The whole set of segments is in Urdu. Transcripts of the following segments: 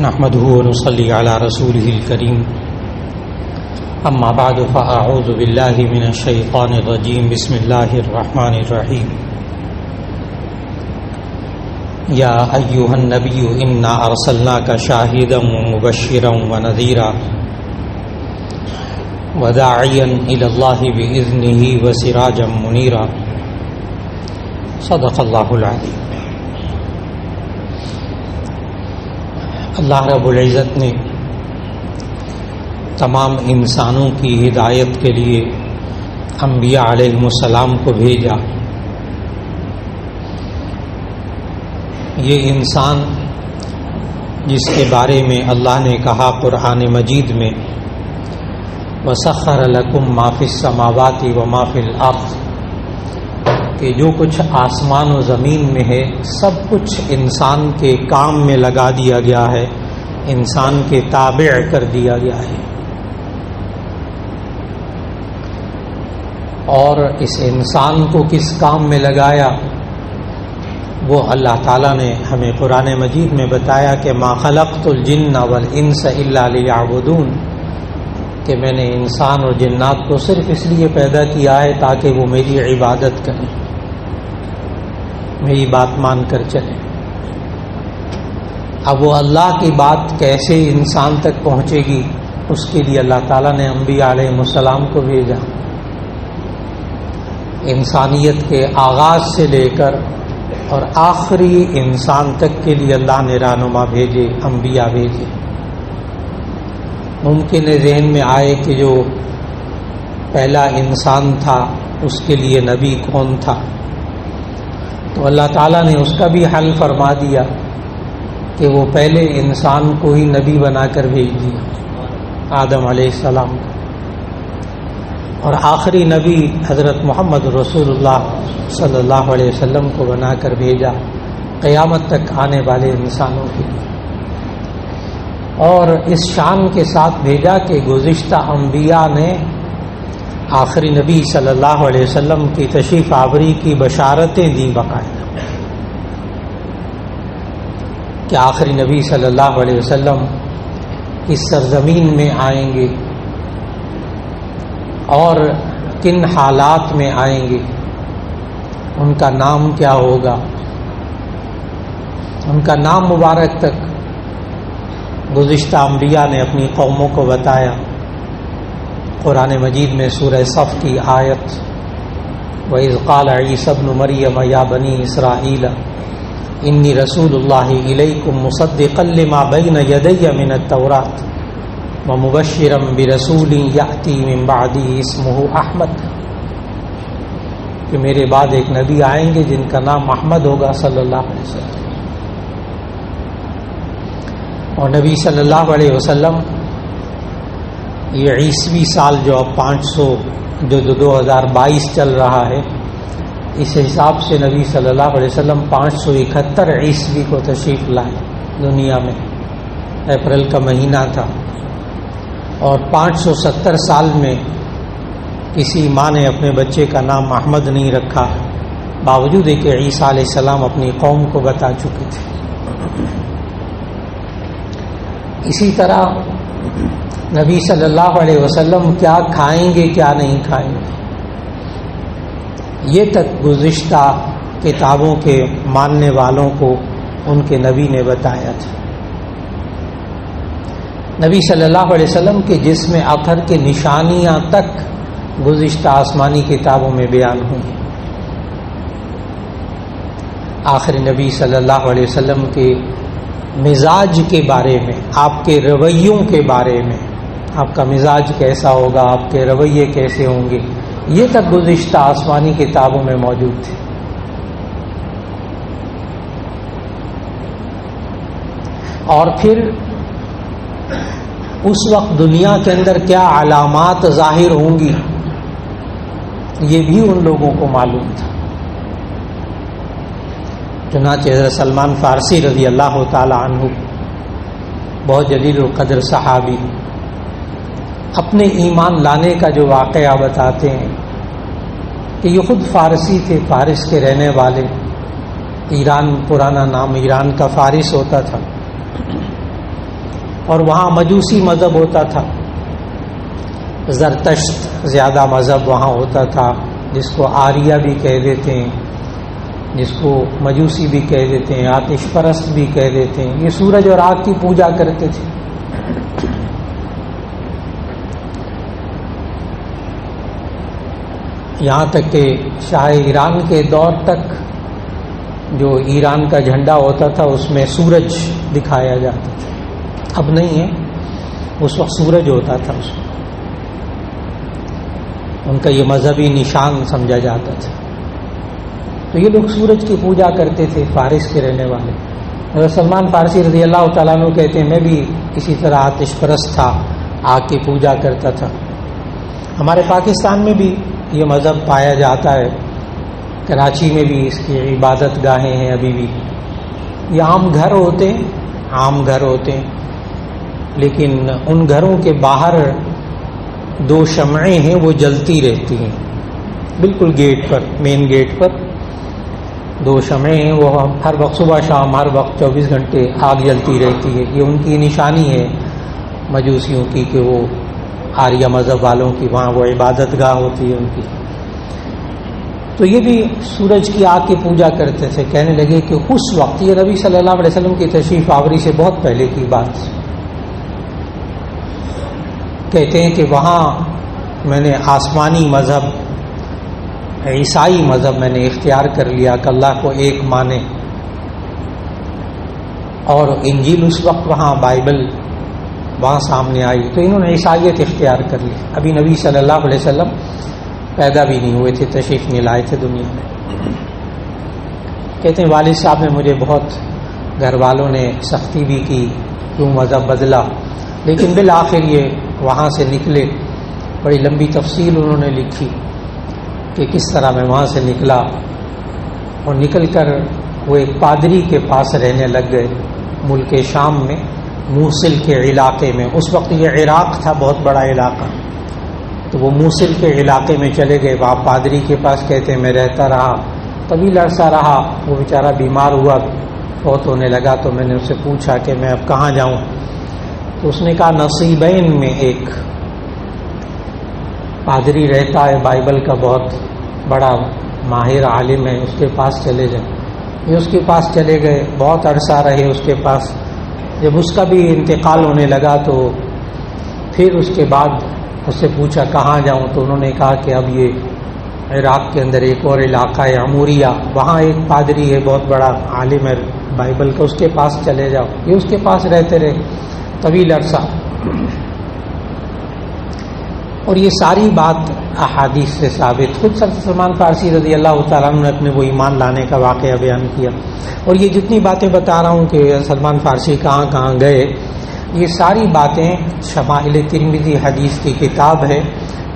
نحمده ونصلي على رسوله الكريم اما بعد فاعوذ بالله من الشيطان الرجيم بسم الله الرحمن الرحيم يا ايها النبي انا ارسلناك شاهدا ومبشرا ونذيرا وداعيا الى الله باذنه وسراجا منيرا صدق الله العظيم۔ اللہ رب العزت نے تمام انسانوں کی ہدایت کے لیے انبیاء علیہم السلام کو بھیجا۔ یہ انسان جس کے بارے میں اللہ نے کہا قرآن مجید میں وَسَخَّرَ لَكُم مَّا فِي السَّمَاوَاتِ وَمَا فِي الْأَرْضِ، کہ جو کچھ آسمان و زمین میں ہے سب کچھ انسان کے کام میں لگا دیا گیا ہے، انسان کے تابع کر دیا گیا ہے۔ اور اس انسان کو کس کام میں لگایا وہ اللہ تعالیٰ نے ہمیں قرآن مجید میں بتایا کہ مَا خَلَقْتُ الْجِنَّ وَالْإِنسَ إِلَّا لِيَعْبُدُونَ، کہ میں نے انسان اور جنات کو صرف اس لیے پیدا کیا ہے تاکہ وہ میری عبادت کریں، میری بات مان کر چلیں۔ اب وہ اللہ کی بات کیسے انسان تک پہنچے گی، اس کے لیے اللہ تعالیٰ نے انبیاء علیہ السلام کو بھیجا۔ انسانیت کے آغاز سے لے کر اور آخری انسان تک کے لیے اللہ نے رہنما بھیجے، انبیاء بھیجے۔ ممکن ہے ذہن میں آئے کہ جو پہلا انسان تھا اس کے لیے نبی کون تھا، تو اللہ تعالیٰ نے اس کا بھی حل فرما دیا کہ وہ پہلے انسان کو ہی نبی بنا کر بھیج دیا، آدم علیہ السلام کو، اور آخری نبی حضرت محمد رسول اللہ صلی اللہ علیہ وسلم کو بنا کر بھیجا قیامت تک آنے والے انسانوں کے لیے۔ اور اس شان کے ساتھ بھیجا کہ گزشتہ انبیاء نے آخری نبی صلی اللہ علیہ وسلم کی تشریف آوری کی بشارتیں دیں باقاعدہ کہ آخری نبی صلی اللہ علیہ وسلم اس سرزمین میں آئیں گے اور کن حالات میں آئیں گے، ان کا نام کیا ہوگا، ان کا نام مبارک تک گزشتہ انبیاء نے اپنی قوموں کو بتایا۔ قرآن مجید میں سورہ صف کی آیت وَإِذْ قَالَ عِيسَى ابْنُ مَرْيَمَ يَا بَنِي إِسْرَائِيلَ إِنِّي رَسُولُ اللَّهِ إِلَيْكُمْ مُصَدِّقًا لِمَا بَيْنَ يَدَيَّ مِنَ التَّوْرَاةِ وَمُبَشِّرًا بِرَسُولٍ يَأْتِي مِن بَعْدِهِ اسْمُهُ أَحْمَدُ، کہ میرے بعد ایک نبی آئیں گے جن کا نام احمد ہوگا صلی اللہ علیہ وسلم۔ اور نبی صلی اللہ علیہ وسلم یہ عیسوی سال جو اب 2022 چل رہا ہے، اس حساب سے نبی صلی اللہ علیہ وسلم 571 عیسوی کو تشریف لائے دنیا میں، اپریل کا مہینہ تھا، اور 570 سال میں کسی ماں نے اپنے بچے کا نام احمد نہیں رکھا، باوجود کہ عیسیٰ علیہ السلام اپنی قوم کو بتا چکے تھے۔ اسی طرح نبی صلی اللہ علیہ وسلم کیا کھائیں گے کیا نہیں کھائیں گے، یہ تک گزشتہ کتابوں کے ماننے والوں کو ان کے نبی نے بتایا تھا۔ نبی صلی اللہ علیہ وسلم کے جسم اطہر کی نشانیاں تک گزشتہ آسمانی کتابوں میں بیان ہوئی۔ آخری نبی صلی اللہ علیہ وسلم کے مزاج کے بارے میں، آپ کے رویوں کے بارے میں، آپ کا مزاج کیسا ہوگا، آپ کے رویے کیسے ہوں گے، یہ تک گزشتہ آسمانی کتابوں میں موجود تھے۔ اور پھر اس وقت دنیا کے اندر کیا علامات ظاہر ہوں گی یہ بھی ان لوگوں کو معلوم تھا۔ چنانچہ حضرت سلمان فارسی رضی اللہ تعالی عنہ، بہت جلیل القدر صحابی، اپنے ایمان لانے کا جو واقعہ بتاتے ہیں کہ یہ خود فارسی تھے، فارس کے رہنے والے، ایران پرانا نام ایران کا فارس ہوتا تھا، اور وہاں مجوسی مذہب ہوتا تھا، زرتشت زیادہ مذہب وہاں ہوتا تھا، جس کو آریہ بھی کہہ دیتے ہیں، جس کو مجوسی بھی کہہ دیتے ہیں، آتش پرست بھی کہہ دیتے ہیں۔ یہ سورج اور آگ کی پوجا کرتے تھے۔ یہاں تک کہ شاہ ایران کے دور تک جو ایران کا جھنڈا ہوتا تھا اس میں سورج دکھایا جاتا تھا، اب نہیں ہے، اس وقت سورج ہوتا تھا اس میں، ان کا یہ مذہبی نشان سمجھا جاتا تھا۔ تو یہ لوگ سورج کی پوجا کرتے تھے، فارس کے رہنے والے۔ حضرت سلمان فارسی رضی اللہ تعالیٰ عنہ کہتے ہیں میں بھی اسی طرح آتش پرست تھا، آگ کی پوجا کرتا تھا۔ ہمارے پاکستان میں بھی یہ مذہب پایا جاتا ہے، کراچی میں بھی اس کی عبادت گاہیں ہیں ابھی بھی۔ یہ عام گھر ہوتے ہیں، عام گھر ہوتے ہیں، لیکن ان گھروں کے باہر دو شمعیں ہیں وہ جلتی رہتی ہیں، بالکل گیٹ پر، مین گیٹ پر دو شمعیں ہیں، وہ ہر وقت صبح شام ہر وقت 24 گھنٹے آگ جلتی رہتی ہے۔ یہ ان کی نشانی ہے مجوسیوں کی کہ وہ آریہ مذہب والوں کی وہاں وہ عبادت گاہ ہوتی ہے ان کی۔ تو یہ بھی سورج کی آگ کی پوجا کرتے تھے۔ کہنے لگے کہ اس وقت، یہ نبی صلی اللہ علیہ وسلم کی تشریف آوری سے بہت پہلے کی بات، کہتے ہیں کہ وہاں میں نے آسمانی مذہب، عیسائی مذہب میں نے اختیار کر لیا کہ اللہ کو ایک مانے، اور انجیل اس وقت وہاں بائبل وہاں سامنے آئی تو انہوں نے عیسائیت اختیار کر لی۔ ابھی نبی صلی اللہ علیہ وسلم پیدا بھی نہیں ہوئے تھے، تشریف نہیں لائے تھے دنیا میں۔ کہتے ہیں والد صاحب نے مجھے بہت، گھر والوں نے سختی بھی کی، کیوں مذہب بدلا، لیکن بالآخر یہ وہاں سے نکلے۔ بڑی لمبی تفصیل انہوں نے لکھی کہ کس طرح میں وہاں سے نکلا، اور نکل کر وہ ایک پادری کے پاس رہنے لگ گئے ملک شام میں، موصل کے علاقے میں۔ اس وقت یہ عراق تھا، بہت بڑا علاقہ، تو وہ موصل کے علاقے میں چلے گئے، وہاں پادری کے پاس کہتے ہیں میں رہتا رہا، طویل عرصہ رہا۔ وہ بیچارہ بیمار ہوا، فوت ہونے لگا، تو میں نے اس سے پوچھا کہ میں اب کہاں جاؤں، تو اس نے کہا نصیبین میں ایک پادری رہتا ہے، بائبل کا بہت بڑا ماہر عالم ہے، اس کے پاس چلے جائیں۔ یہ اس کے پاس چلے گئے، بہت عرصہ رہے اس کے پاس۔ جب اس کا بھی انتقال ہونے لگا تو پھر اس کے بعد اس سے پوچھا کہاں جاؤں، تو انہوں نے کہا کہ اب یہ عراق کے اندر ایک اور علاقہ ہے عموریہ، وہاں ایک پادری ہے بہت بڑا عالم ہے بائبل کا، اس کے پاس چلے جاؤ۔ یہ اس کے پاس رہتے رہے طویل عرصہ، اور یہ ساری بات احادیث سے ثابت۔ خود سلمان فارسی رضی اللہ تعالیٰ عنہ نے اپنے وہ ایمان لانے کا واقعہ بیان کیا، اور یہ جتنی باتیں بتا رہا ہوں کہ سلمان فارسی کہاں کہاں گئے، یہ ساری باتیں شمائل ترمذی حدیث کی کتاب ہے،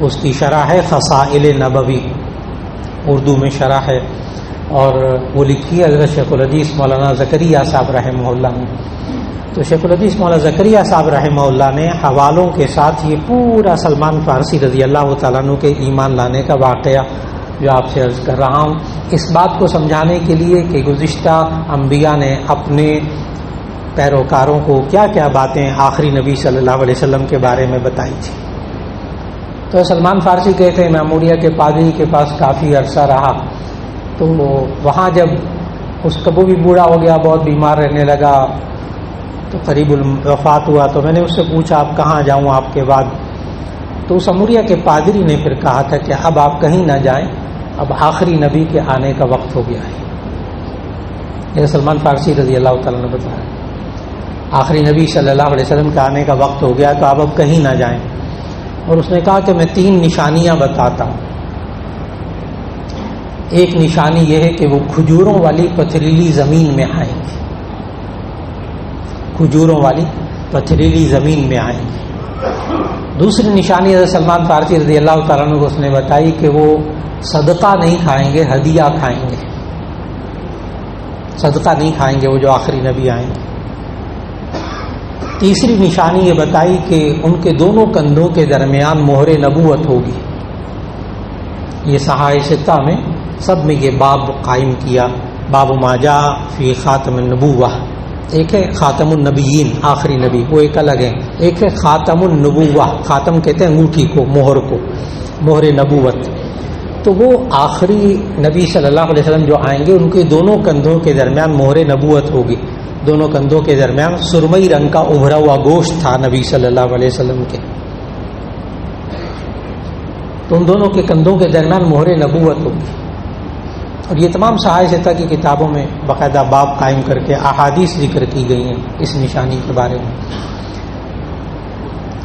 اس کی شرح ہے خصائل نبوی، اردو میں شرح ہے، اور وہ لکھی ہے حضرت شیخ الحدیث مولانا زکریا صاحب رحمہ اللہ نے۔ تو شیخ الحدیث مولانا زکریا صاحب رحمہ اللہ نے حوالوں کے ساتھ یہ پورا سلمان فارسی رضی اللہ تعالیٰ عنہ کے ایمان لانے کا واقعہ جو آپ سے عرض کر رہا ہوں، اس بات کو سمجھانے کے لیے کہ گزشتہ انبیاء نے اپنے پیروکاروں کو کیا کیا باتیں آخری نبی صلی اللہ علیہ وسلم کے بارے میں بتائی تھی۔ تو سلمان فارسی کہتے ہیں میں عموریہ کے پادری کے پاس کافی عرصہ رہا، تو وہاں جب اس کا وہ بھی بوڑھا ہو گیا، بہت بیمار رہنے لگا، تو قریب الوفات ہوا، تو میں نے اس سے پوچھا اب کہاں جاؤں آپ کے بعد، تو اس عموریہ کے پادری نے پھر کہا تھا کہ اب آپ کہیں نہ جائیں، اب آخری نبی کے آنے کا وقت ہو گیا ہے۔ یہ سلمان فارسی رضی اللہ تعالیٰ نے بتایا آخری نبی صلی اللہ علیہ وسلم کے آنے کا وقت ہو گیا، تو آپ اب کہیں نہ جائیں۔ اور اس نے کہا کہ میں 3 نشانیاں بتاتا ہوں۔ ایک نشانی یہ ہے کہ وہ کھجوروں والی پتھریلی زمین میں آئیں گے، کھجوروں والی پتھریلی زمین میں آئیں گے۔ دوسری نشانی حضرت سلمان فارسی رضی اللہ تعالیٰ عنہ کو اس نے بتائی کہ وہ صدقہ نہیں کھائیں گے، ہدیہ کھائیں گے، صدقہ نہیں کھائیں گے وہ جو آخری نبی آئیں گے۔ تیسری نشانی یہ بتائی کہ ان کے دونوں کندھوں کے درمیان مہر نبوت ہوگی۔ یہ صحائح ستہ میں سب میں یہ باب قائم کیا، باب ما جاء فی خاتم النبوہ، ایک ہے خاتم النبیین آخری نبی، وہ ایک الگ ہے. ایک ہے خاتم النبوہ، خاتم کہتے ہیں انگوٹھی کو، مہر کو، مہر نبوت. تو وہ آخری نبی صلی اللہ علیہ وسلم جو آئیں گے ان کے دونوں کندھوں کے درمیان مہر نبوت ہوگی. دونوں کندھوں کے درمیان سرمئی رنگ کا ابھرا ہوا گوشت تھا نبی صلی اللہ علیہ وسلم کے. تو ان دونوں کے کندھوں کے درمیان مہر نبوت ہوگی. اور یہ تمام صحائف ستہ کی کتابوں میں باقاعدہ باب قائم کر کے احادیث ذکر کی گئی ہیں اس نشانی کے بارے میں.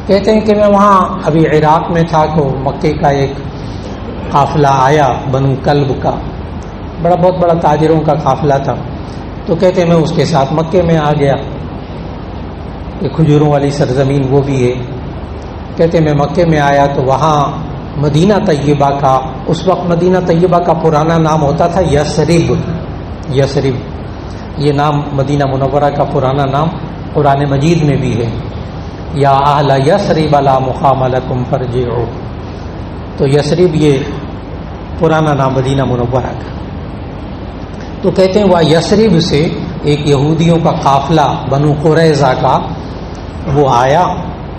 کہتے ہیں کہ میں وہاں ابھی عراق میں تھا تو مکے کا ایک قافلہ آیا بنو کلب کا، بہت بڑا تاجروں کا قافلہ تھا. تو کہتے ہیں میں اس کے ساتھ مکے میں آ گیا، کہ کھجوروں والی سرزمین وہ بھی ہے. کہتے ہیں میں مکے میں آیا تو وہاں مدینہ طیبہ کا، اس وقت مدینہ طیبہ کا پرانا نام ہوتا تھا یثرب. یثرب یہ نام مدینہ منورہ کا پرانا نام قرآن مجید میں بھی ہے. یا اہل یثرب لا مقام لکم فارجعوا. تو یثرب یہ پرانا نام مدینہ منورہ کا. تو کہتے ہیں وہ یثرب سے ایک یہودیوں کا قافلہ بنو قریظہ کا وہ آیا،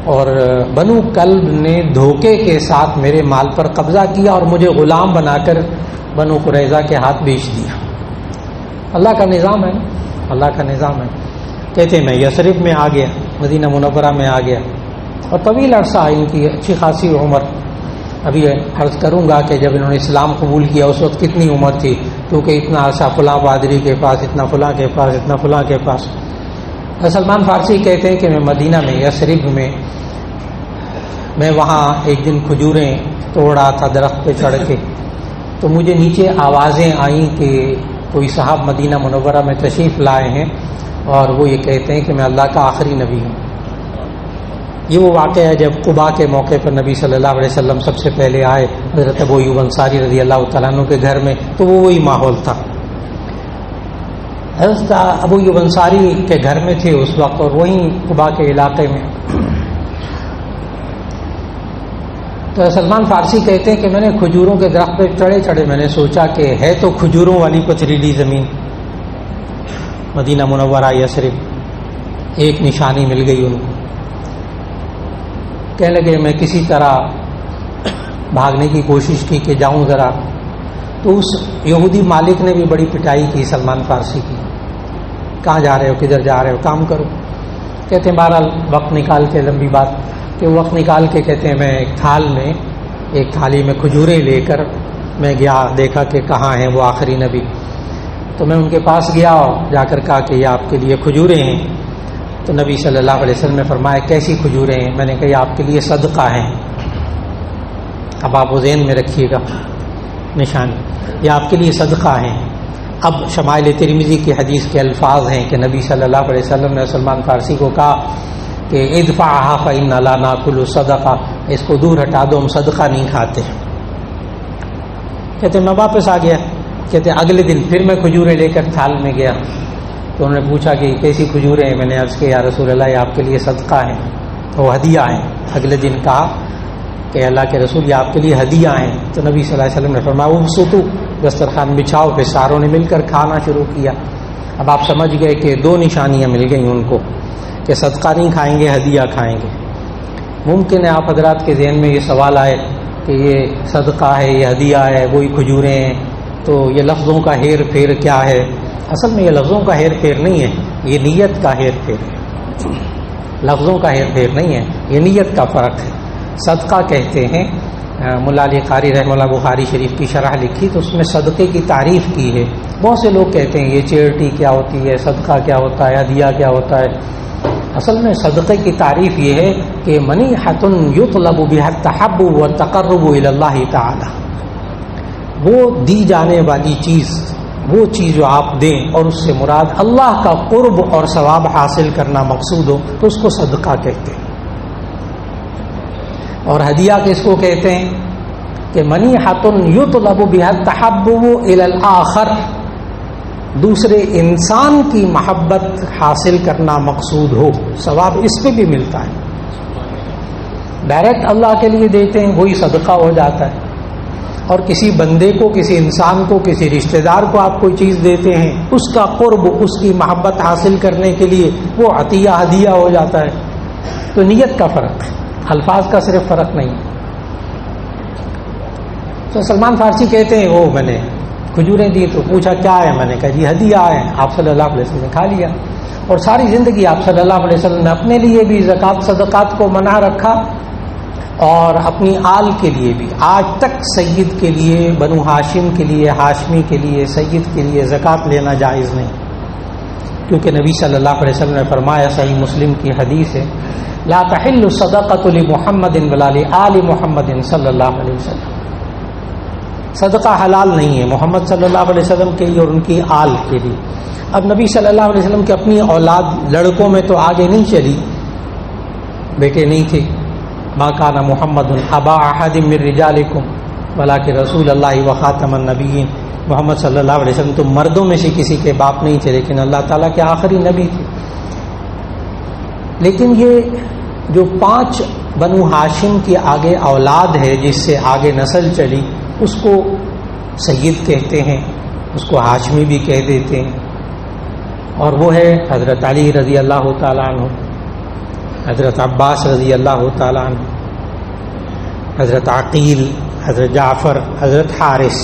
اور بنو کلب نے دھوکے کے ساتھ میرے مال پر قبضہ کیا اور مجھے غلام بنا کر بنو قریظہ کے ہاتھ بیچ دیا. اللہ کا نظام ہے، اللہ کا نظام ہے. کہتے ہیں میں یثرب میں آ گیا، مدینہ منورہ میں آ گیا، اور طویل عرصہ ان کی اچھی خاصی عمر. ابھی عرض کروں گا کہ جب انہوں نے اسلام قبول کیا اس وقت کتنی عمر تھی، کیونکہ اتنا عرصہ فلاں پادری کے پاس، اتنا فلاں کے پاس، اتنا فلاں کے پاس. سلمان فارسی کہتے ہیں کہ میں مدینہ میں یثرب میں وہاں ایک دن کھجوریں توڑ رہا تھا درخت پہ چڑھ کے. تو مجھے نیچے آوازیں آئیں کہ کوئی صاحب مدینہ منورہ میں تشریف لائے ہیں اور وہ یہ کہتے ہیں کہ میں اللہ کا آخری نبی ہوں. یہ وہ واقعہ ہے جب قباء کے موقع پر نبی صلی اللہ علیہ وسلم سب سے پہلے آئے حضرت ابو ایوب انصاری رضی اللہ تعالیٰ عنہ کے گھر میں. تو وہ وہی ماحول تھا. حضرت ابو ایوب انصاری کے گھر میں تھے اس وقت، اور وہیں قباء کے علاقے میں. تو سلمان فارسی کہتے ہیں کہ میں نے کھجوروں کے درخت پہ چڑھے میں نے سوچا کہ ہے تو کھجوروں والی پتھریلی زمین مدینہ منورہ یثرب. ایک نشانی مل گئی ان کو. کہنے لگے میں کسی طرح بھاگنے کی کوشش کی کہ جاؤں ذرا. تو اس یہودی مالک نے بھی بڑی پٹائی کی سلمان فارسی کی، کہاں جا رہے ہو، کدھر جا رہے ہو، کام کرو. کہتے ہیں بہرحال وقت نکال کے، لمبی بات کہ وقت نکال کے کہتے ہیں میں ایک تھالی میں کھجوریں لے کر میں گیا، دیکھا کہ کہاں ہیں وہ آخری نبی. تو میں ان کے پاس گیا اور جا کر کہا کہ یہ آپ کے لیے کھجوریں ہیں. تو نبی صلی اللہ علیہ وسلم نے فرمایا کیسی کھجوریں ہیں؟ میں نے کہا یہ آپ کے لیے صدقہ ہیں. اب آپ وہ ذہن میں رکھیے گا نشانی، یہ آپ کے لیے صدقہ ہیں. اب شمائل ترمذی کی حدیث کے الفاظ ہیں کہ نبی صلی اللہ علیہ وسلم نے سلمان فارسی کو کہا کہ ادفعها فإن لا ناكل صدقہ، اس کو دور ہٹا دو، ہم صدقہ نہیں کھاتے. کہتے میں واپس آ گیا. کہتے اگلے دن پھر میں کھجوریں لے کر تھال میں گیا. تو انہوں نے پوچھا کہ کیسی کھجوریں ہیں؟ میں نے عرض کیا یا رسول اللہ یہ آپ کے لیے صدقہ ہیں، وہ ہدیہ ہیں. اگلے دن کہا کہ اللہ کے رسول یہ آپ کے لیے ہدیہ ہیں. تو نبی صلی اللہ علیہ وسلم نے فرمایا وہ ستو، دسترخوان بچھاؤ. پھر ساروں نے مل کر کھانا شروع کیا. اب آپ سمجھ گئے کہ دو نشانیاں مل گئیں ان کو کہ صدقہ نہیں کھائیں گے، ہدیہ کھائیں گے. ممکن ہے آپ حضرات کے ذہن میں یہ سوال آئے کہ یہ صدقہ ہے، یہ ہدیہ ہے، وہی کھجوریں ہیں، تو یہ لفظوں کا ہیر پھیر کیا ہے؟ اصل میں یہ لفظوں کا ہیر پھیر نہیں ہے، یہ نیت کا ہیر پھیر ہے. لفظوں کا ہیر پھیر نہیں ہے، یہ نیت کا فرق ہے. صدقہ کہتے ہیں، ملا علی قاری رحمہ اللہ بخاری شریف کی شرح لکھی تو اس میں صدقے کی تعریف کی ہے. بہت سے لوگ کہتے ہیں یہ چیریٹی کیا ہوتی ہے، صدقہ کیا ہوتا ہے، ہدیہ کیا ہوتا ہے. اصل میں صدقے کی تعریف یہ ہے کہ منیحۃ یطلب بها التحبب والتقرب الی اللہ تعالی. وہ دی جانے والی چیز، وہ چیز جو آپ دیں اور اس سے مراد اللہ کا قرب اور ثواب حاصل کرنا مقصود ہو تو اس کو صدقہ کہتے ہیں. اور ہدیہ کس کو کہتے ہیں کہ منیحۃ یطلب بها التحبب الی الاخر، دوسرے انسان کی محبت حاصل کرنا مقصود ہو، ثواب اس پہ بھی ملتا ہے. ڈائریکٹ اللہ کے لیے دیتے ہیں وہی صدقہ ہو جاتا ہے. اور کسی بندے کو، کسی انسان کو، کسی رشتہ دار کو آپ کوئی چیز دیتے ہیں، اس کا قرب، اس کی محبت حاصل کرنے کے لیے وہ عطیہ ہدیہ ہو جاتا ہے. تو نیت کا فرق ہے، الفاظ کا صرف فرق نہیں. تو سلمان فارسی کہتے ہیں وہ میں نے کھجوریں دی تو پوچھا کیا ہے، میں نے کہا جی ہدیہ ہے. آپ صلی اللہ علیہ وسلم نے کھا لیا. اور ساری زندگی آپ صلی اللہ علیہ وسلم نے اپنے لیے بھی زکوٰۃ صدقات کو منع رکھا اور اپنی آل کے لیے بھی. آج تک سید کے لیے، بنو ہاشم کے لیے، ہاشمی کے لیے، سید کے لیے زکوٰۃ لینا جائز نہیں، کیونکہ نبی صلی اللہ علیہ وسلم نے فرمایا، صحیح مسلم کی حدیث ہے، لا تحل صدقۃ لمحمد ولا لآل محمد صلی اللہ علیہ وسلم. صدقہ حلال نہیں ہے محمد صلی اللہ علیہ وسلم کے لیے اور ان کی آل کے لیے. اب نبی صلی اللہ علیہ وسلم کی اپنی اولاد لڑکوں میں تو آگے نہیں چلی، بیٹے نہیں تھے. ما کان محمد ابا احد من رجالکم ولکن رسول اللہ وخاتم النبیین. محمد صلی اللہ علیہ وسلم تو مردوں میں سے کسی کے باپ نہیں تھے، لیکن اللہ تعالیٰ کے آخری نبی تھے. لیکن یہ جو 5 بنو ہاشم کی آگے اولاد ہے، جس سے آگے نسل چلی، اس کو سید کہتے ہیں، اس کو ہاشمی بھی کہہ دیتے ہیں. اور وہ ہے حضرت علی رضی اللہ تعالیٰ عنہ، حضرت عباس رضی اللہ تعالیٰ عنہ، حضرت عقیل، حضرت جعفر، حضرت حارث.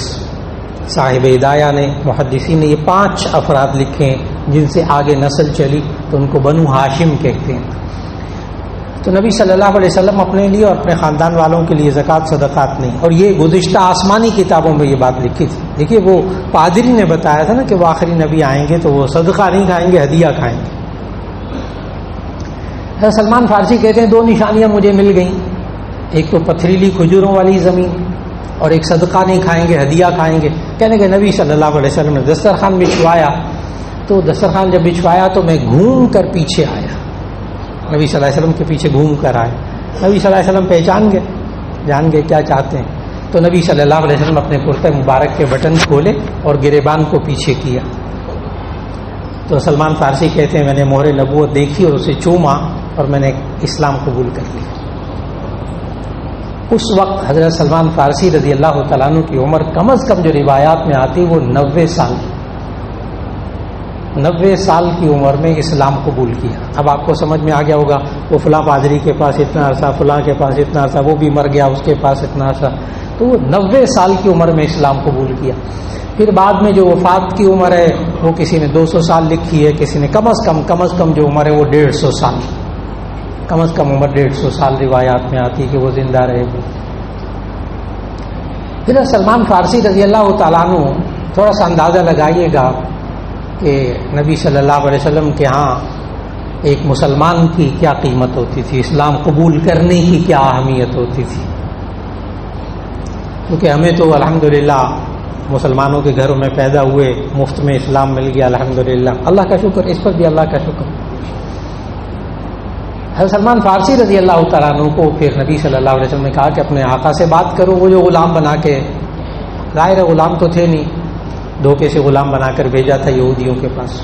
صاحب ہدایہ نے، محدثین نے یہ 5 افراد لکھے ہیں جن سے آگے نسل چلی، تو ان کو بنو ہاشم کہتے ہیں. تو نبی صلی اللہ علیہ وسلم اپنے لیے اور اپنے خاندان والوں کے لیے زکوٰۃ صدقات نہیں. اور یہ گزشتہ آسمانی کتابوں میں یہ بات لکھی تھی. دیکھیے وہ پادری نے بتایا تھا نا کہ وہ آخری نبی آئیں گے تو وہ صدقہ نہیں کھائیں گے، ہدیہ کھائیں گے. سلمان فارسی کہتے ہیں 2 نشانیاں مجھے مل گئیں، ایک تو پتھریلی کھجوروں والی زمین، اور ایک صدقہ نہیں کھائیں گے، ہدیہ کھائیں گے. کہنے کہ نبی صلی اللہ علیہ وسلم نے دسترخوان بچھوایا، تو دسترخوان جب بچھوایا تو میں گھوم کر پیچھے آیا، نبی صلی اللہ علیہ وسلم کے پیچھے گھوم کر آئے. نبی صلی اللہ علیہ وسلم پہچان گئے، جان گئے کیا چاہتے ہیں. تو نبی صلی اللہ علیہ وسلم اپنے کرتے مبارک کے بٹن کھولے اور گریبان کو پیچھے کیا. تو سلمان فارسی کہتے ہیں میں نے مہر نبوت دیکھی اور اسے چوما اور میں نے اسلام قبول کر لیا. اس وقت حضرت سلمان فارسی رضی اللہ تعالیٰ عنہ کی عمر کم از کم جو روایات میں آتی وہ 90 سال، 90 سال کی عمر میں اسلام قبول کیا. اب آپ کو سمجھ میں آ گیا ہوگا وہ فلاں پادری کے پاس اتنا عرصہ، فلاں کے پاس اتنا عرصہ، وہ بھی مر گیا اس کے پاس اتنا عرصہ. تو وہ 90 سال کی عمر میں اسلام قبول کیا. پھر بعد میں جو وفات کی عمر ہے وہ کسی نے 200 سال لکھی ہے، کسی نے کم از کم جو عمر ہے وہ 150 سال، کم از کم عمر 150 سال روایات میں آتی کہ وہ زندہ رہے گی. پھر سلمان فارسی رضی اللہ تعالیٰ عنہ تھوڑا سا اندازہ لگائیے گا کہ نبی صلی اللہ علیہ وسلم کے ہاں ایک مسلمان کی کیا قیمت ہوتی تھی، اسلام قبول کرنے کی کیا اہمیت ہوتی تھی. کیونکہ ہمیں تو الحمدللہ مسلمانوں کے گھروں میں پیدا ہوئے، مفت میں اسلام مل گیا الحمدللہ، اللہ کا شکر، اس پر بھی اللہ کا شکر. حضرت سلمان فارسی رضی اللہ تعالیٰ عنہ کو پھر نبی صلی اللہ علیہ وسلم نے کہا کہ اپنے آقا سے بات کرو. وہ جو غلام بنا کے، ظاہر غلام تو تھے نہیں، دھوکے سے غلام بنا کر بھیجا تھا یہودیوں کے پاس،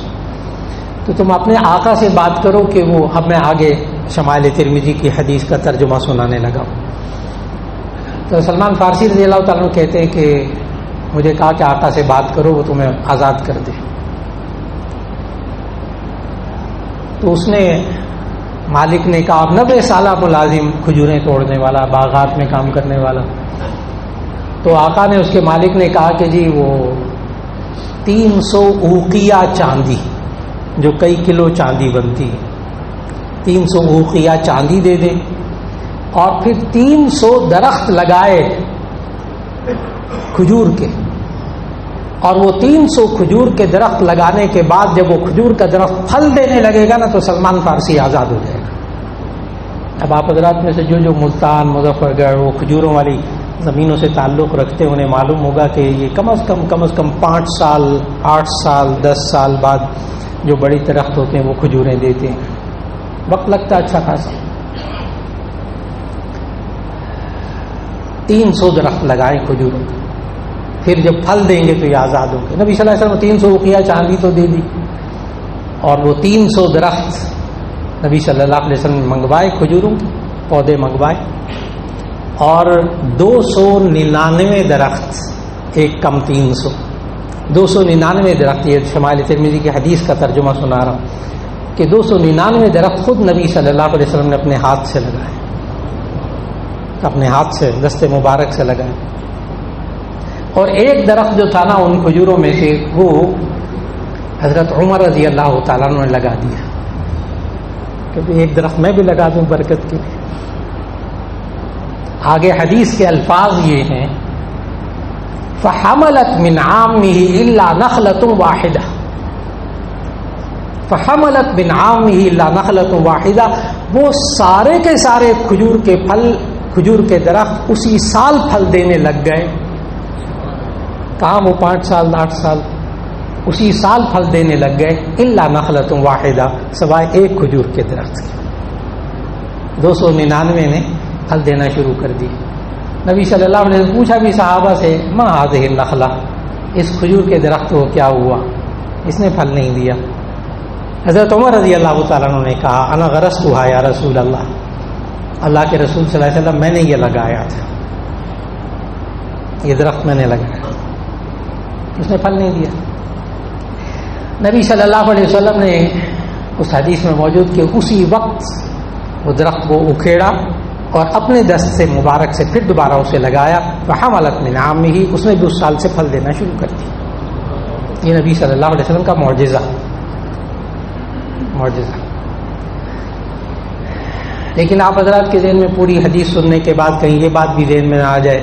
تو تم اپنے آقا سے بات کرو کہ وہ. اب میں آگے شمائل ترمذی کی حدیث کا ترجمہ سنانے لگا. تو سلمان فارسی رضی اللہ تعالیٰ عنہ کہتے ہیں کہ مجھے کہا کہ آقا سے بات کرو وہ تمہیں آزاد کر دے. تو اس نے، مالک نے کہا 90 سالہ ملازم، کھجوریں توڑنے والا، باغات میں کام کرنے والا. تو آقا نے، اس کے مالک نے کہا کہ جی وہ 300 اوقیہ چاندی، جو کئی کلو چاندی بنتی ہے، 300 اوقیہ چاندی دے دیں اور پھر 300 درخت لگائے کھجور کے، اور وہ 300 کھجور کے درخت لگانے کے بعد جب وہ کھجور کا درخت پھل دینے لگے گا نا تو سلمان فارسی آزاد ہو جائے گا. اب آپ حضرات میں سے جو ملتان، مظفر گڑھ، وہ کھجوروں والی زمینوں سے تعلق رکھتے ہیں، انہیں معلوم ہوگا کہ یہ کم از کم 5 سال، 8 سال، 10 سال بعد جو بڑی درخت ہوتے ہیں وہ کھجوریں دیتے ہیں. وقت لگتا ہے اچھا خاصا. 300 درخت لگائے کھجوروں کے، پھر جب پھل دیں گے تو یہ آزاد ہوں گے. نبی صلی اللہ علیہ وسلم 300 اوقیہ چاندی تو دے دی، اور وہ 300 درخت نبی صلی اللہ علیہ وسلم نے منگوائے، کھجوروں کے پودے منگوائے، اور 299 درخت، ایک کم 300، 299 درخت. یہ شمائل ترمذی کی حدیث کا ترجمہ سنا رہا ہوں کہ 299 درخت خود نبی صلی اللہ علیہ وسلم نے اپنے ہاتھ سے لگائے، اپنے ہاتھ سے دست مبارک سے لگائے. اور ایک درخت جو تھا نا ان کھجوروں میں سے، وہ حضرت عمر رضی اللہ تعالیٰ عنہ نے لگا دیا کہ ایک درخت میں بھی لگا دوں برکت کے لیے. آگے حدیث کے الفاظ یہ ہیں فحملت من عامه الا نخلة واحدة، فحملت من عامه الا نخلة واحدة، وہ سارے کے سارے کھجور کے پھل، کھجور کے درخت اسی سال پھل دینے لگ گئے. کہاں وہ 5 سال 8 سال، اسی سال پھل دینے لگ گئے. الا نخلۃ واحدہ، سوائے ایک کھجور کے درخت کے. 299 نے پھل دینا شروع کر دی. نبی صلی اللہ علیہ وسلم پوچھا بھی صحابہ سے ما هذه النخلہ، اس کھجور کے درخت کو کیا ہوا، اس نے پھل نہیں دیا. حضرت عمر رضی اللہ تعالیٰ عنہ نے کہا انا غرستها یا رسول اللہ، اللہ کے رسول صلی اللہ علیہ وسلم میں نے یہ لگایا تھا، یہ درخت میں نے لگایا، اس نے پھل نہیں دیا. نبی صلی اللہ علیہ وسلم نے اس حدیث میں موجود کہ اسی وقت وہ درخت کو اکھیڑا اور اپنے دست سے مبارک سے پھر دوبارہ اسے لگایا. فحملت من عامه، اس نے بھی اس سال سے پھل دینا شروع کر دی. یہ نبی صلی اللہ علیہ وسلم کا معجزہ. لیکن آپ حضرات کے ذہن میں پوری حدیث سننے کے بعد کہیں یہ بات بھی ذہن میں نہ آ جائے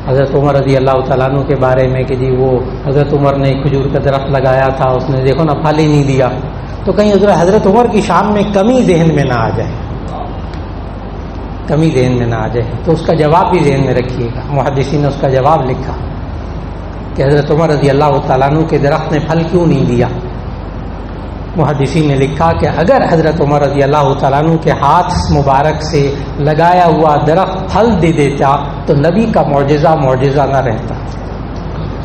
حضرت عمر رضی اللہ تعالیٰ عنہ کے بارے میں کہ جی وہ حضرت عمر نے کھجور کا درخت لگایا تھا، اس نے دیکھو نا پھل ہی نہیں دیا، تو کہیں حضرت عمر کی شان میں کمی ذہن میں نہ آ جائے، کمی ذہن میں نہ آ جائے. تو اس کا جواب بھی ذہن میں رکھیے گا. محدثین نے اس کا جواب لکھا کہ حضرت عمر رضی اللہ تعالیٰ عنہ کے درخت نے پھل کیوں نہیں دیا. محدثین نے لکھا کہ اگر حضرت عمر رضی اللہ تعالیٰ عنہ کے ہاتھ مبارک سے لگایا ہوا درخت پھل دے دیتا تو نبی کا معجزہ نہ رہتا.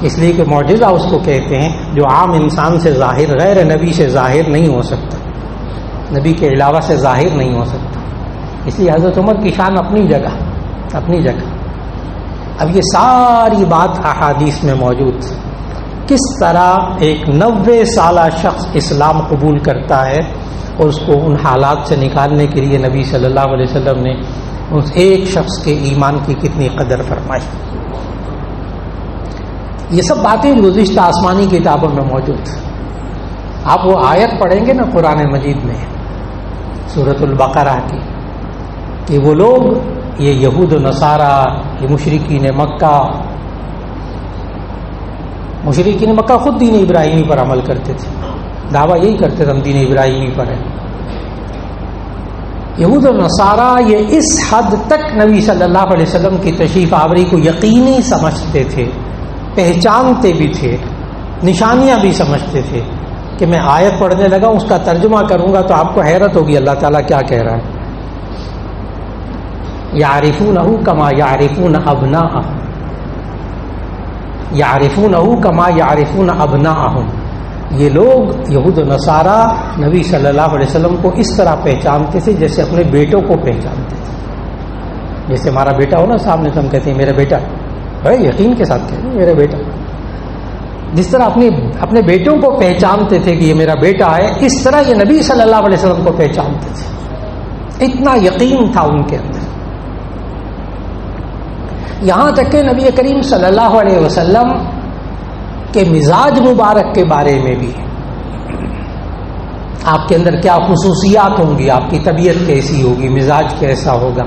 اس لیے کہ معجزہ اس کو کہتے ہیں جو عام انسان سے ظاہر، غیر نبی سے ظاہر نہیں ہو سکتا، نبی کے علاوہ سے ظاہر نہیں ہو سکتا. اس لیے حضرت عمر کی شان اپنی جگہ. اب یہ ساری بات احادیث میں موجود، کس طرح ایک 90 سالہ شخص اسلام قبول کرتا ہے اور اس کو ان حالات سے نکالنے کے لیے نبی صلی اللہ علیہ وسلم نے اس ایک شخص کے ایمان کی کتنی قدر فرمائی. یہ سب باتیں گزشتہ آسمانی کتابوں میں موجود. آپ وہ آیت پڑھیں گے نا قرآن مجید میں سورۃ البقرہ کی کہ وہ لوگ، یہ یہود و نصارہ، یہ مشرکین مکہ خود دین ابراہیمی پر عمل کرتے تھے، دعویٰ یہی کرتے تھے ہم دین ابراہیمی پر ہیں. یہود و نصارہ یہ اس حد تک نبی صلی اللہ علیہ وسلم کی تشریف آوری کو یقینی سمجھتے تھے، پہچانتے بھی تھے، نشانیاں بھی سمجھتے تھے کہ میں آیت پڑھنے لگا اس کا ترجمہ کروں گا تو آپ کو حیرت ہوگی اللہ تعالیٰ کیا کہہ رہا ہے. یعرفونہ کما یعرفون ابناءہم، یعرفونہ کما یعرفون ابناءہم. یہ لوگ یہود و نصارہ نبی صلی اللہ علیہ وسلم کو اس طرح پہچانتے تھے جیسے اپنے بیٹوں کو پہچانتے تھے. جیسے ہمارا بیٹا ہو نا سامنے تو ہم کہتے ہیں میرا بیٹا، بڑے یقین کے ساتھ کہتے ہیں میرا بیٹا. جس طرح اپنے بیٹوں کو پہچانتے تھے کہ یہ میرا بیٹا ہے، اس طرح یہ نبی صلی اللہ علیہ وسلم کو پہچانتے تھے. اتنا یقین تھا ان کے اندر. یہاں تک کہ نبی کریم صلی اللہ علیہ وسلم کے مزاج مبارک کے بارے میں بھی، آپ کے اندر کیا خصوصیات ہوں گی، آپ کی طبیعت کیسی ہوگی، مزاج کیسا ہوگا،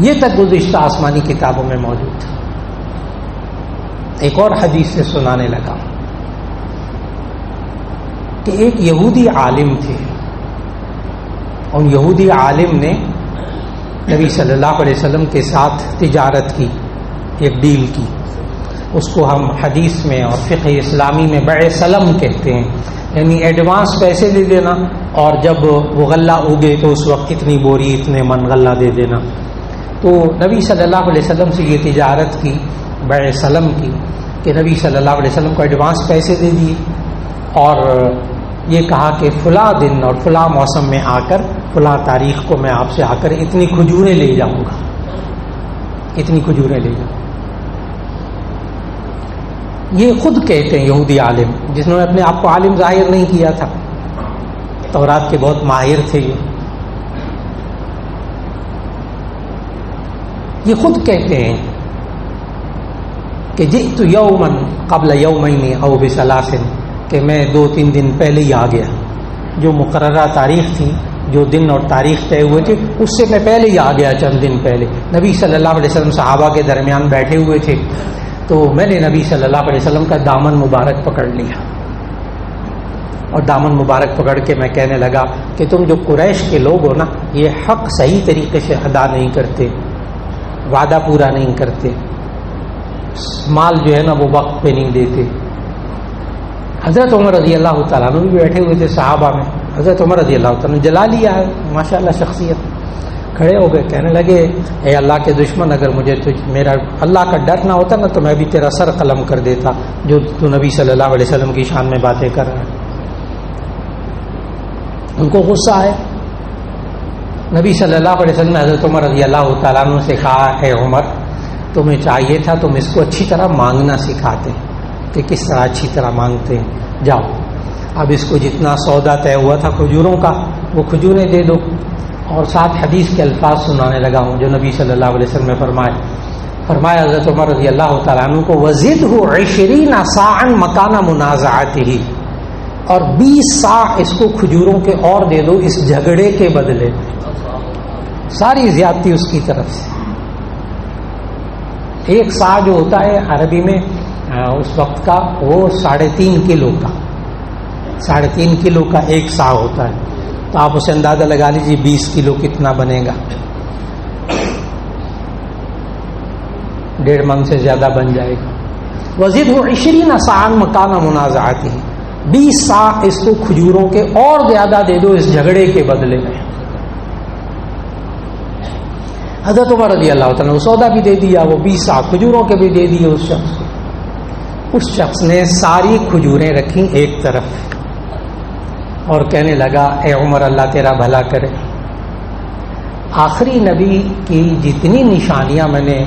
یہ تک گزشتہ آسمانی کتابوں میں موجود تھا. ایک اور حدیث سے سنانے لگا کہ ایک یہودی عالم تھے، ان یہودی عالم نے نبی صلی اللہ علیہ وسلم کے ساتھ تجارت کی، ایک ڈیل کی. اس کو ہم حدیث میں اور فقہ اسلامی میں بیع سلم کہتے ہیں، یعنی ایڈوانس پیسے دے دینا اور جب وہ غلہ اگے تو اس وقت اتنی بوری اتنے من غلہ دے دینا. تو نبی صلی اللہ علیہ وسلم سے یہ تجارت کی، بیع سلم کی کہ نبی صلی اللہ علیہ وسلم کو ایڈوانس پیسے دے دیے اور یہ کہا کہ فلاں دن اور فلاں موسم میں آ کر، فلاں تاریخ کو میں آپ سے آ کر اتنی کھجوریں لے جاؤں گا. اتنی کھجوریں لے جاؤ. یہ خود کہتے ہیں یہودی عالم، جس نے اپنے آپ کو عالم ظاہر نہیں کیا تھا، تورات کے بہت ماہر تھے. یہ خود کہتے ہیں کہ جئت یوما قبل یومین او بثلاث، کہ میں 2-3 دن پہلے ہی آ گیا. جو مقررہ تاریخ تھی، جو دن اور تاریخ طے ہوئے تھے، اس سے میں پہلے ہی آ گیا. چند دن پہلے نبی صلی اللہ علیہ وسلم صحابہ کے درمیان بیٹھے ہوئے تھے، تو میں نے نبی صلی اللہ علیہ وسلم کا دامن مبارک پکڑ لیا، اور دامن مبارک پکڑ کے میں کہنے لگا کہ تم جو قریش کے لوگ ہو نا، یہ حق صحیح طریقے سے ادا نہیں کرتے، وعدہ پورا نہیں کرتے، مال جو ہے نا وہ وقت پہ نہیں دیتے. حضرت عمر رضی اللہ تعالیٰ عنہ بھی بیٹھے ہوئے تھے صحابہ میں. حضرت عمر رضی اللہ تعالیٰ نے جلا لیا ہے ماشاءاللہ شخصیت، کھڑے ہو گئے، کہنے لگے اے اللہ کے دشمن، اگر مجھے میرا اللہ کا ڈر نہ ہوتا نا تو میں بھی تیرا سر قلم کر دیتا جو تو نبی صلی اللہ علیہ وسلم کی شان میں باتیں کر رہا ہے. ان کو غصہ ہے. نبی صلی اللہ علیہ وسلم نے حضرت عمر رضی اللہ تعالیٰ عنہ سے کہا اے عمر، تمہیں چاہیے تھا تم اس کو اچھی طرح مانگنا سکھاتے کہ کس طرح اچھی طرح مانگتے ہیں. جاؤ اب اس کو جتنا سودا طے ہوا تھا کھجوروں کا وہ کھجوریں دے دو. اور ساتھ حدیث کے الفاظ سنانے لگا ہوں جو نبی صلی اللہ علیہ وسلم نے فرمایا حضرت عمر رضی اللہ تعالیٰ عنہ کو وزدہ 20 صاعا مکان منازعته، اور 20 صاع اس کو کھجوروں کے اور دے دو اس جھگڑے کے بدلے. ساری زیادتی اس کی طرف سے. ایک صاع جو ہوتا ہے عربی میں اس وقت کا، وہ 3.5 کلو کا، 3.5 کلو کا ایک صاع ہوتا ہے. تو آپ اسے اندازہ لگا لیجیے 20 کلو کتنا بنے گا. 1.5 من سے زیادہ بن جائے گا. وزدہ 20 صاعا مکان منازعته، 20 صاع اس کو کھجوروں کے اور زیادہ دے دو اس جھگڑے کے بدلے میں. حضرت عمر رضی اللہ تعالیٰ نے سودا بھی دے دیا، وہ 20 صاع کھجوروں کے بھی دے دیے اس شخص کو. اس شخص نے ساری کھجوریں رکھی ایک طرف اور کہنے لگا اے عمر اللہ تیرا بھلا کرے، آخری نبی کی جتنی نشانیاں میں نے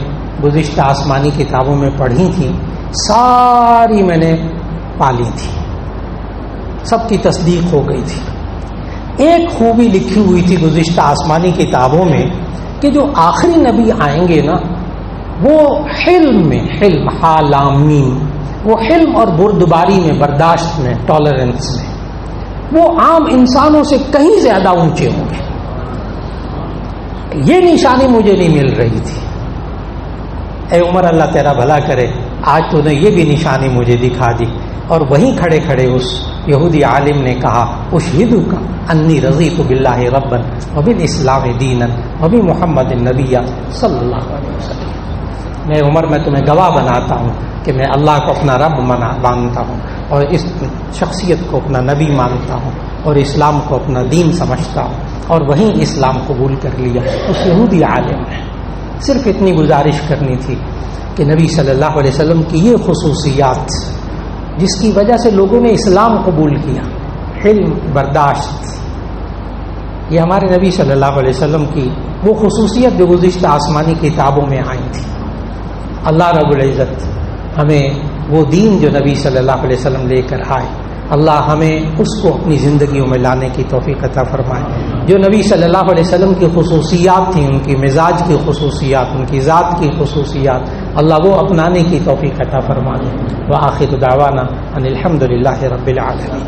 گزشتہ آسمانی کتابوں میں پڑھی تھیں ساری میں نے پالی تھی، سب کی تصدیق ہو گئی تھی. ایک خوبی لکھی ہوئی تھی گزشتہ آسمانی کتابوں میں کہ جو آخری نبی آئیں گے نا وہ حلم میں، حلم حالام میم، وہ حلم اور بردباری میں، برداشت میں، ٹالرنس میں وہ عام انسانوں سے کہیں زیادہ اونچے ہوں گے. یہ نشانی مجھے نہیں مل رہی تھی. اے عمر اللہ تیرا بھلا کرے، آج تو نے یہ بھی نشانی مجھے دکھا دی. اور وہیں کھڑے کھڑے اس یہودی عالم نے کہا اشہدک انی رضیت باللہ ربا وبالاسلام دینا وبمحمد النبی صلی اللہ علیہ وسلم. میں عمر میں تمہیں گواہ بناتا ہوں کہ میں اللہ کو اپنا رب مانتا ہوں اور اس شخصیت کو اپنا نبی مانتا ہوں اور اسلام کو اپنا دین سمجھتا ہوں. اور وہیں اسلام قبول کر لیا اس یہودی عالم نے. صرف اتنی گزارش کرنی تھی کہ نبی صلی اللہ علیہ وسلم کی یہ خصوصیات جس کی وجہ سے لوگوں نے اسلام قبول کیا، حلم، برداشت، یہ ہمارے نبی صلی اللہ علیہ وسلم کی وہ خصوصیت جو گزشتہ آسمانی کتابوں میں آئی تھی. اللہ رب العزت ہمیں وہ دین جو نبی صلی اللہ علیہ وسلم لے کر آئے، اللہ ہمیں اس کو اپنی زندگیوں میں لانے کی توفیق عطا فرمائے. جو نبی صلی اللہ علیہ وسلم کی خصوصیات تھیں، ان کی مزاج کی خصوصیات، ان کی ذات کی خصوصیات، اللہ وہ اپنانے کی توفیق عطا فرمائے. وآخر دعوانا ان الحمد للہ رب العالمین.